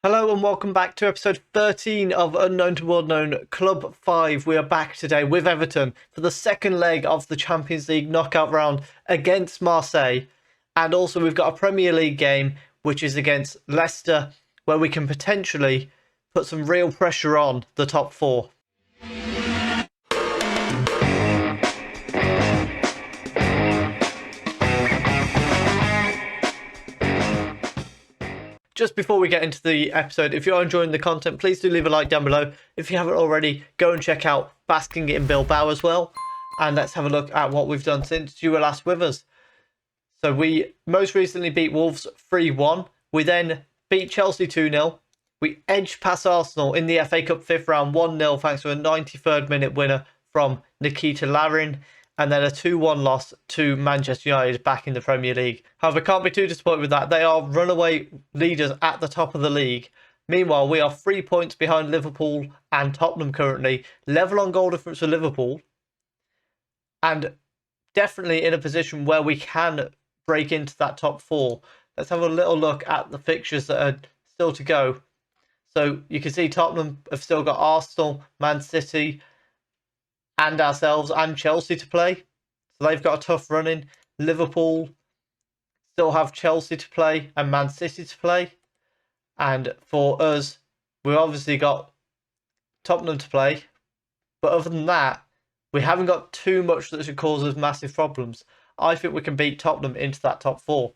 Hello and welcome back to episode 13 of Unknown to World Known Club 5. We are back today with Everton for the second leg of the Champions League knockout round against Marseille. And also we've got a Premier League game which is against Leicester, where we can potentially put some real pressure on the top four. Just before we get into the episode, if you're enjoying the content, please do leave a like down below. If you haven't already, go and check out Basking in Bilbao as well. And let's have a look at what we've done since you were last with us. So we most recently beat Wolves 3-1. We then beat Chelsea 2-0. We edged past Arsenal in the FA Cup 5th round 1-0 thanks to a 93rd minute winner from Nikita Larin. And then a 2-1 loss to Manchester United back in the Premier League. However, can't be too disappointed with that. They are runaway leaders at the top of the league. Meanwhile, we are 3 points behind Liverpool and Tottenham currently. Level on goal difference for Liverpool. And definitely in a position where we can break into that top four. Let's have a little look at the fixtures that are still to go. So you can see Tottenham have still got Arsenal, Man City, and ourselves and Chelsea to play. So they've got a tough run in. Liverpool still have Chelsea to play and Man City to play. And for us, we've obviously got Tottenham to play. But other than that, we haven't got too much that should cause us massive problems. I think we can beat Tottenham into that top four.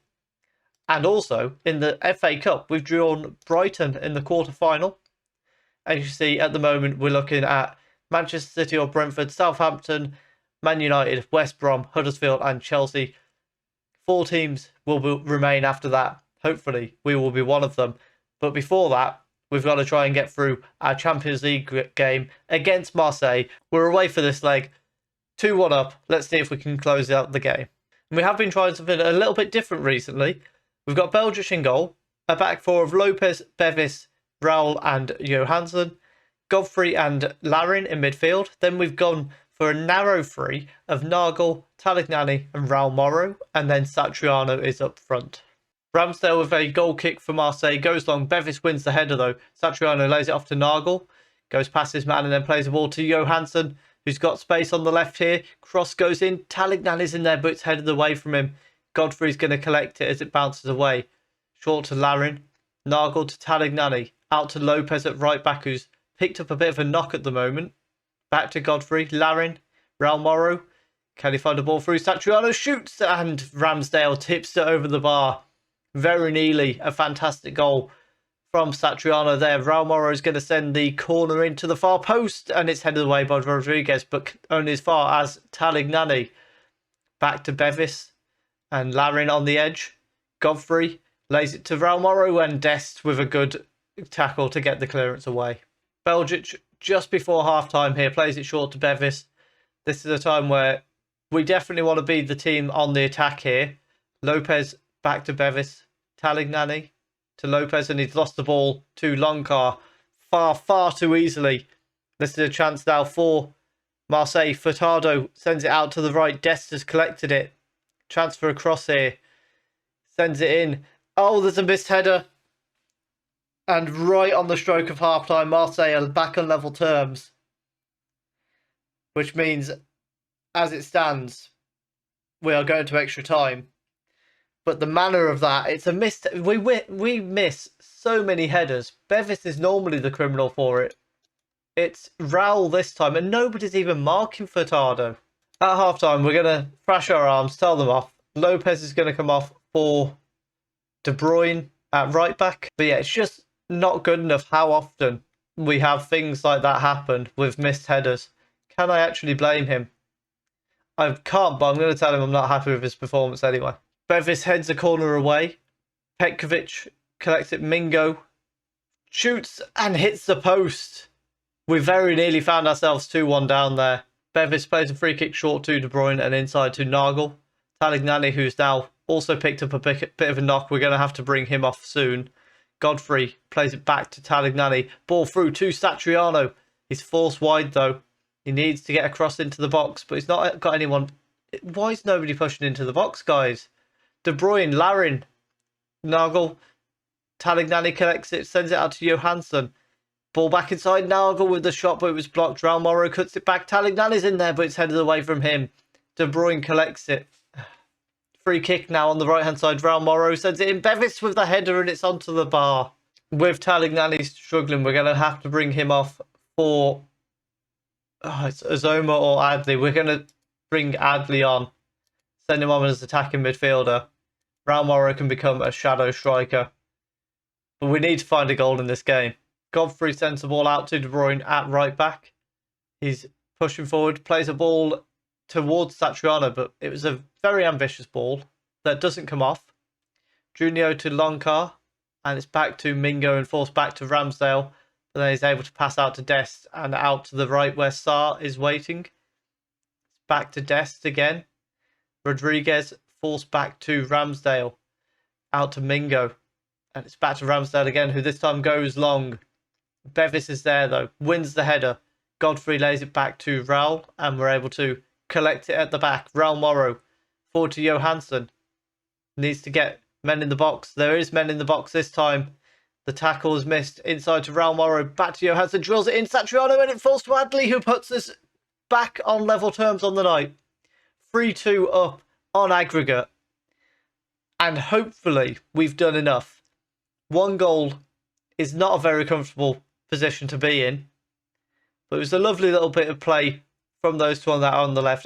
And also, in the FA Cup, we've drawn Brighton in the quarter-final. As you see, at the moment, we're looking at Manchester City or Brentford, Southampton, Man United, West Brom, Huddersfield and Chelsea. 4 teams will remain after that. Hopefully, we will be one of them. But before that, we've got to try and get through our Champions League game against Marseille. We're away for this leg. 2-1 up. Let's see if we can close out the game. And we have been trying something a little bit different recently. We've got Belgic in goal, a back four of Lopez, Bevis, Raul and Johansson, Godfrey and Larin in midfield. Then we've gone for a narrow three of Nagel, Talignani and Raul Morrow. And then Satriano is up front. Ramsdale with a goal kick for Marseille goes long. Bevis wins the header though. Satriano lays it off to Nagel. Goes past his man and then plays the ball to Johansson, who's got space on the left here. Cross goes in. Talignani's in there but it's headed away from him. Godfrey's going to collect it as it bounces away. Short to Larin. Nagel to Talignani. Out to Lopez at right back, who's picked up a bit of a knock at the moment. Back to Godfrey. Larin. Raul Morrow. Can he find a ball through? Satriano shoots and Ramsdale tips it over the bar. Very nearly a fantastic goal from Satriano there. Raul Morrow is going to send the corner into the far post and it's headed away by Rodriguez, but only as far as Talignani. Back to Bevis and Larin on the edge. Godfrey lays it to Raul Morrow and Dest with a good tackle to get the clearance away. Belgic just before half-time here plays it short to Bevis. This is a time where we definitely want to be the team on the attack here. Lopez back to Bevis. Talignani to Lopez and he's lost the ball to Longcar far too easily. This is a chance now for Marseille. Furtado sends it out to the right. Dest has collected it. Transfer across here. Sends it in. Oh, there's a missed header. And right on the stroke of half-time, Marseille are back on level terms. Which means, as it stands, we are going to extra time. But the manner of that, it's a miss. We miss so many headers. Bevis is normally the criminal for it. It's Raul this time, and nobody's even marking Furtado. At half-time, we're going to thrash our arms, tell them off. Lopez is going to come off for De Bruyne at right back. But yeah, it's just not good enough how often we have things like that happen with missed headers. Can I actually blame him? I can't, but I'm going to tell him I'm not happy with his performance anyway. Bevis heads a corner away. Petkovic collects it. Mingo shoots and hits the post. We very nearly found ourselves 2-1 down there. Bevis plays a free kick short to De Bruyne and inside to Nagel. Talignani, who's now also picked up a bit of a knock. We're going to have to bring him off soon. Godfrey plays it back to Talignani. Ball through to Satriano. He's forced wide though. He needs to get across into the box, but he's not got anyone. Why is nobody pushing into the box, guys? De Bruyne, Larin, Nagel, Talignani collects it, sends it out to Johansson. Ball back inside, Nagel with the shot, but it was blocked. Raul Morrow cuts it back. Talignani's in there, but it's headed away from him. De Bruyne collects it. Free kick now on the right-hand side. Raul Morrow sends it in. Bevis with the header, and it's onto the bar. With Talignani struggling, we're going to have to bring him off for it's Azoma or Adley. We're going to bring Adley on. Send him on as attacking midfielder. Raul Morrow can become a shadow striker. But we need to find a goal in this game. Godfrey sends the ball out to De Bruyne at right back. He's pushing forward, plays a ball towards Satriano, but it was a very ambitious ball that doesn't come off. Junio to Loncar, and it's back to Mingo and forced back to Ramsdale. But then he's able to pass out to Dest and out to the right where Sarr is waiting. Back to Dest again. Rodriguez forced back to Ramsdale. Out to Mingo. And it's back to Ramsdale again, who this time goes long. Bevis is there though. Wins the header. Godfrey lays it back to Raul. And we're able to collect it at the back. Raul Morrow. Forward to Johansson. Needs to get men in the box. There is men in the box this time. The tackle is missed. Inside to Raul Morrow. Back to Johansson. Drills it in. Satriano, and it falls to Adley, who puts us back on level terms on the night. 3-2 up on aggregate. And hopefully we've done enough. One goal is not a very comfortable position to be in. But it was a lovely little bit of play from those two on that on the left.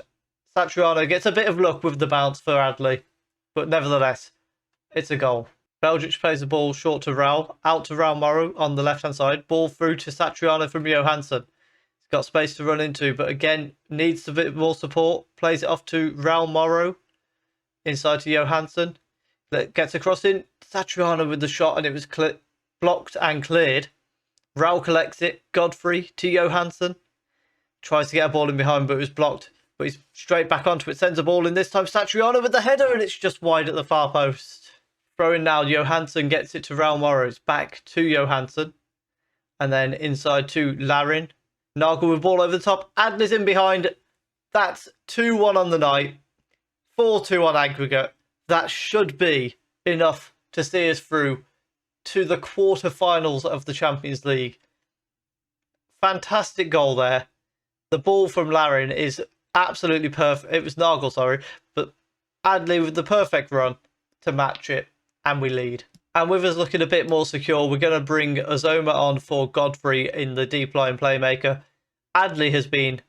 Satriano gets a bit of luck with the bounce for Adley. But nevertheless, it's a goal. Belgic plays the ball short to Raul. Out to Raul Morrow on the left-hand side. Ball through to Satriano from Johansson. He's got space to run into, but again, needs a bit more support. Plays it off to Raul Morrow. Inside to Johansson. That gets across in. Satriano with the shot, and it was blocked and cleared. Raul collects it. Godfrey to Johansson. Tries to get a ball in behind, but it was blocked. But he's straight back onto it. Sends a ball in this time. Satriano with the header, and it's just wide at the far post. Throwing now, Johansson gets it to Raul Morrow. It's back to Johansson. And then inside to Larin. Nagel with ball over the top. Adler's in behind. That's 2-1 on the night. 4-2 on aggregate. That should be enough to see us through to the quarterfinals of the Champions League. Fantastic goal there. The ball from Larin is absolutely perfect. It was Nagel, sorry. But Adley with the perfect run to match it. And we lead. And with us looking a bit more secure, we're going to bring Azoma on for Godfrey in the deep line playmaker. Adley has been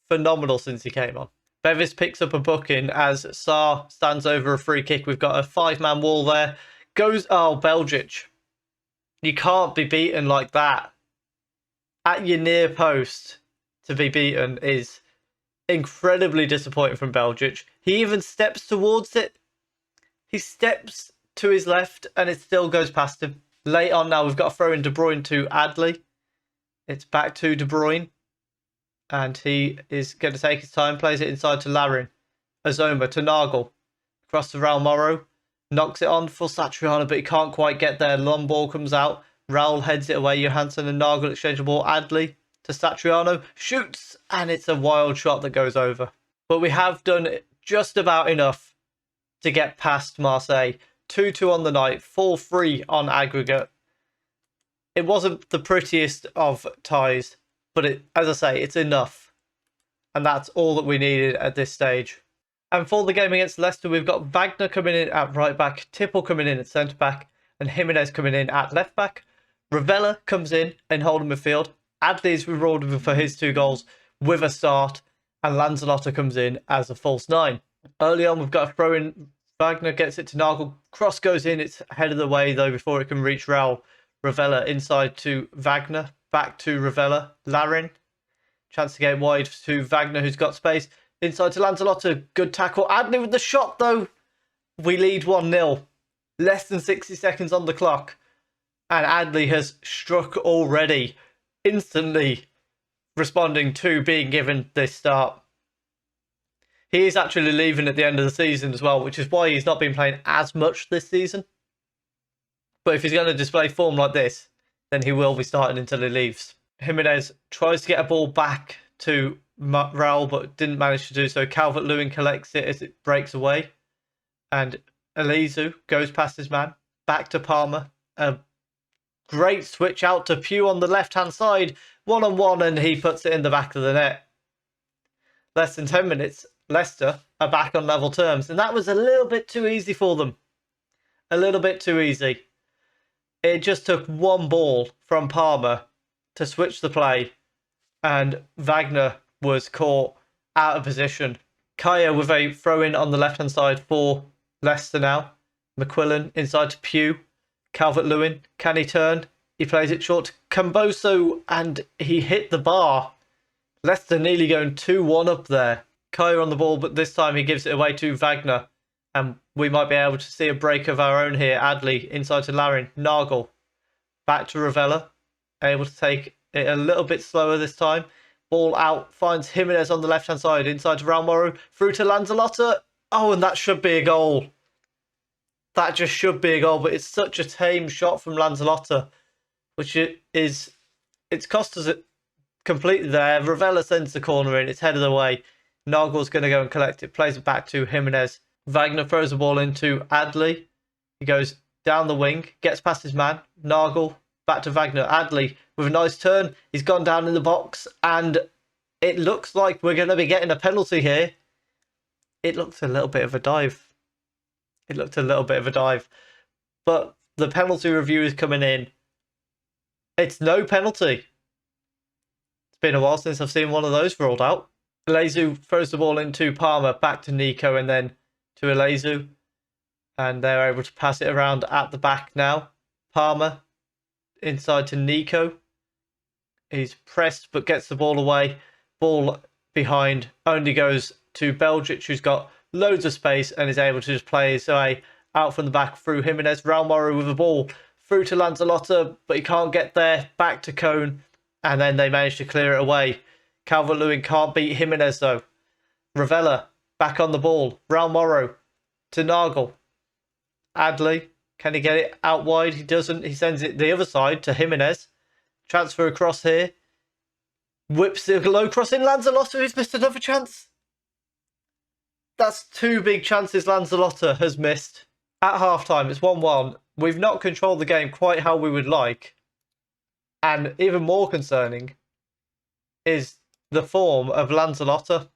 phenomenal since he came on. Bevis picks up a booking as Sarr stands over a free kick. We've got a 5-man wall there. Belgic. You can't be beaten like that. At your near post to be beaten is incredibly disappointing from Belgic. He even steps towards it. He steps to his left, and it still goes past him. Late on now, we've got to throw in De Bruyne to Adley. It's back to De Bruyne. And he is going to take his time, plays it inside to Larin. Azoma to Nagel. Across to Raul Morrow. Knocks it on for Satriano, but he can't quite get there. Long ball comes out. Raul heads it away. Johansson and Nagel exchange the ball. Adley to Satriano. Shoots, and it's a wild shot that goes over. But we have done just about enough to get past Marseille. 2-2 on the night, 4-3 on aggregate. It wasn't the prettiest of ties, but as I say, it's enough. And that's all that we needed at this stage. And for the game against Leicester, we've got Wagner coming in at right back, Tipple coming in at centre back, and Jimenez coming in at left back. Ravella comes in holding midfield. Adley's rewarded for his 2 goals with a start, and Lanzalotta comes in as a false 9. Early on, we've got a throw in. Wagner gets it to Nagel. Cross goes in. It's headed away, though, before it can reach Raul. Ravella inside to Wagner. Back to Ravella. Larin. Chance to get wide to Wagner, who's got space. Inside to Lanzalotta. Good tackle. Adley with the shot, though. We lead 1-0. Less than 60 seconds on the clock. And Adley has struck already. Instantly responding to being given this start. He is actually leaving at the end of the season as well, which is why he's not been playing as much this season. But if he's going to display form like this, then he will be starting until he leaves. Jimenez tries to get a ball back to Raul, but didn't manage to do so. Calvert-Lewin collects it as it breaks away. And Elizu goes past his man. Back to Palmer. A Great switch out to Pugh on the left-hand side. 1-on-1, and he puts it in the back of the net. Less than 10 minutes, Leicester are back on level terms. And that was a little bit too easy for them. A little bit too easy. It just took one ball from Palmer to switch the play. And Wagner was caught out of position. Kaya with a throw-in on the left-hand side for Leicester now. McQuillan inside to Pugh. Calvert-Lewin, can he turn? He plays it short to Camboso, and he hit the bar. Leicester nearly going 2-1 up there. Kaya on the ball, but this time he gives it away to Wagner. And we might be able to see a break of our own here. Adley inside to Larin. Nagel. Back to Ravella. Able to take it a little bit slower this time. Ball out. Finds Jimenez on the left-hand side. Inside to Raul through to Lanzalotta. Oh, and that should be a goal. That just should be a goal. But it's such a tame shot from Lanzalotta. Which it's cost us it completely there. Ravella sends the corner in. It's headed away. Nagel's going to go and collect it. Plays it back to Jimenez. Wagner throws the ball into Adley. He goes down the wing, gets past his man. Nagel, back to Wagner. Adley with a nice turn. He's gone down in the box, and it looks like we're going to be getting a penalty here. It looked a little bit of a dive. But the penalty review is coming in. It's no penalty. It's been a while since I've seen one of those rolled out. Elezu throws the ball into Palmer, back to Nico, and then to Elezu. And they're able to pass it around at the back now. Palmer inside to Nico. He's pressed but gets the ball away. Ball behind only goes to Belgic, who's got loads of space and is able to just play his way out from the back through Jimenez. Raul with the ball through to Lanzalotta, but he can't get there. Back to Cone, and then they manage to clear it away. Calvert-Lewin can't beat Jimenez though. Ravella back on the ball. Raul to Nagel. Adley, can he get it out wide? He doesn't. He sends it the other side to Jimenez. Transfer across here. Whips the low cross in. Lanzalotta, who's missed another chance. That's two big chances Lanzalotta has missed. At half-time, it's 1-1. We've not controlled the game quite how we would like. And even more concerning is the form of Lanzalotta.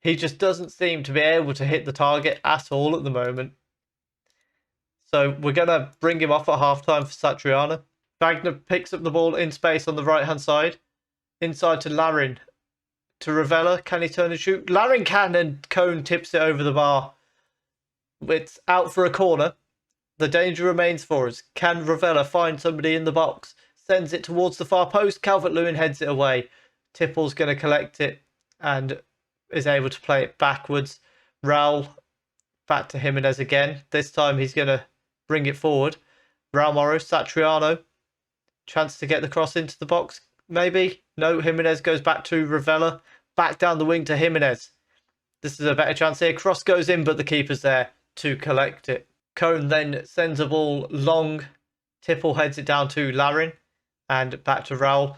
He just doesn't seem to be able to hit the target at all at the moment. So we're going to bring him off at half-time for Satriano. Wagner picks up the ball in space on the right-hand side. Inside to Larin. To Ravella. Can he turn and shoot? Larin can, and Cone tips it over the bar. It's out for a corner. The danger remains for us. Can Ravella find somebody in the box? Sends it towards the far post. Calvert-Lewin heads it away. Tipple's going to collect it and is able to play it backwards. Raul back to Jimenez again. This time he's going to bring it forward. Raul Satriano. Chance to get the cross into the box. Maybe. No, Jimenez goes back to Ravella. Back down the wing to Jimenez. This is a better chance here. Cross goes in, but the keeper's there to collect it. Cone then sends a ball long. Tipple heads it down to Larin. And back to Raul.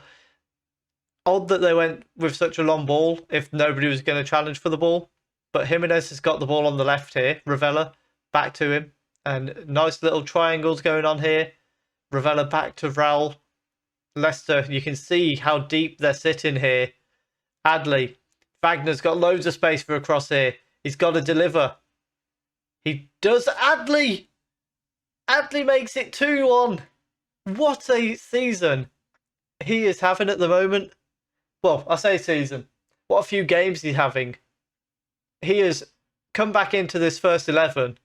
Odd that they went with such a long ball if nobody was going to challenge for the ball. But Jimenez has got the ball on the left here. Ravella back to him. And nice little triangles going on here. Ravella back to Raul. Leicester, you can see how deep they're sitting here. Adley. Wagner's got loads of space for a cross here. He's got to deliver. He does. Adley! Adley makes it 2-1. What a season he is having at the moment. Well, I say season. What a few games he's having. He has come back into this first 11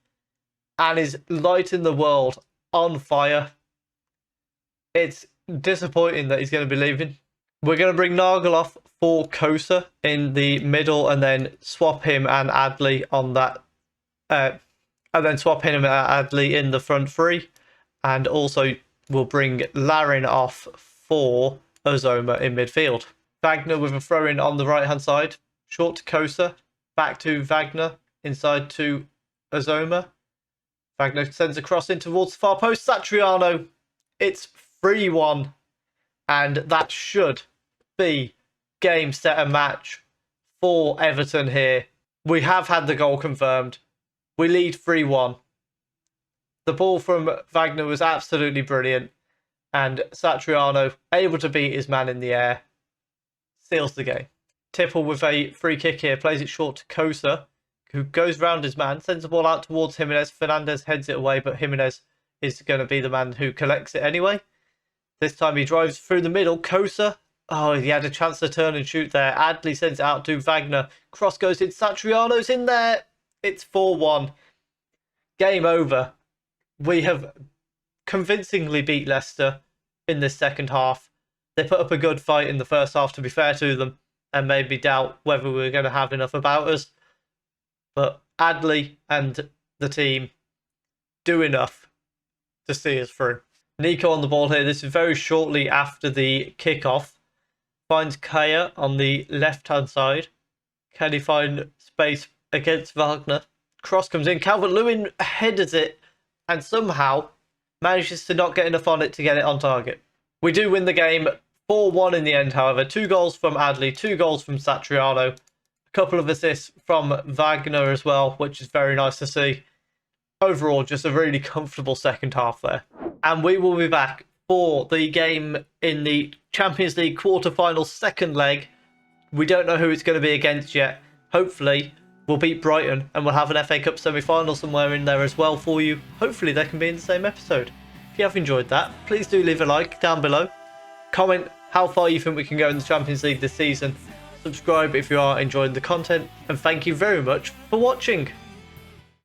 and is lighting the world on fire. It's disappointing that he's going to be leaving. We're going to bring Nagel off for Kosa in the middle and then swap him and Adley on that. And then swap him and Adley in the front three. And also we'll bring Larin off for Ozoma in midfield. Wagner with a throw-in on the right-hand side. Short to Kosa. Back to Wagner. Inside to Ozoma. Wagner sends a cross in towards the far post. Satriano. It's 3-1. And that should be game, set and match for Everton here. We have had the goal confirmed. We lead 3-1. The ball from Wagner was absolutely brilliant. And Satriano, able to beat his man in the air, seals the game. Tipple with a free kick here, plays it short to Kosa, who goes round his man, sends the ball out towards Jimenez. Fernandez heads it away, but Jimenez is going to be the man who collects it anyway. This time he drives through the middle. Kosa, oh, he had a chance to turn and shoot there. Adley sends it out to Wagner. Cross goes in, Satriano's in there. It's 4-1. Game over. We have convincingly beat Leicester in this second half. They put up a good fight in the first half, to be fair to them, and made me doubt whether we were going to have enough about us. But Adley and the team do enough to see us through. Nico on the ball here. This is very shortly after the kickoff. Finds Kaya on the left-hand side. Can he find space against Wagner? Cross comes in. Calvert-Lewin headers it and somehow manages to not get enough on it to get it on target. We do win the game 4-1 in the end, however. 2 goals from Adley, 2 goals from Satriano. A couple of assists from Wagner as well, which is very nice to see. Overall, just a really comfortable second half there. And we will be back for the game in the Champions League quarter-final second leg. We don't know who it's going to be against yet. Hopefully, we'll beat Brighton and we'll have an FA Cup semi-final somewhere in there as well for you. Hopefully, they can be in the same episode. If you have enjoyed that, please do leave a like down below. Comment how far you think we can go in the Champions League this season. Subscribe if you are enjoying the content. And thank you very much for watching.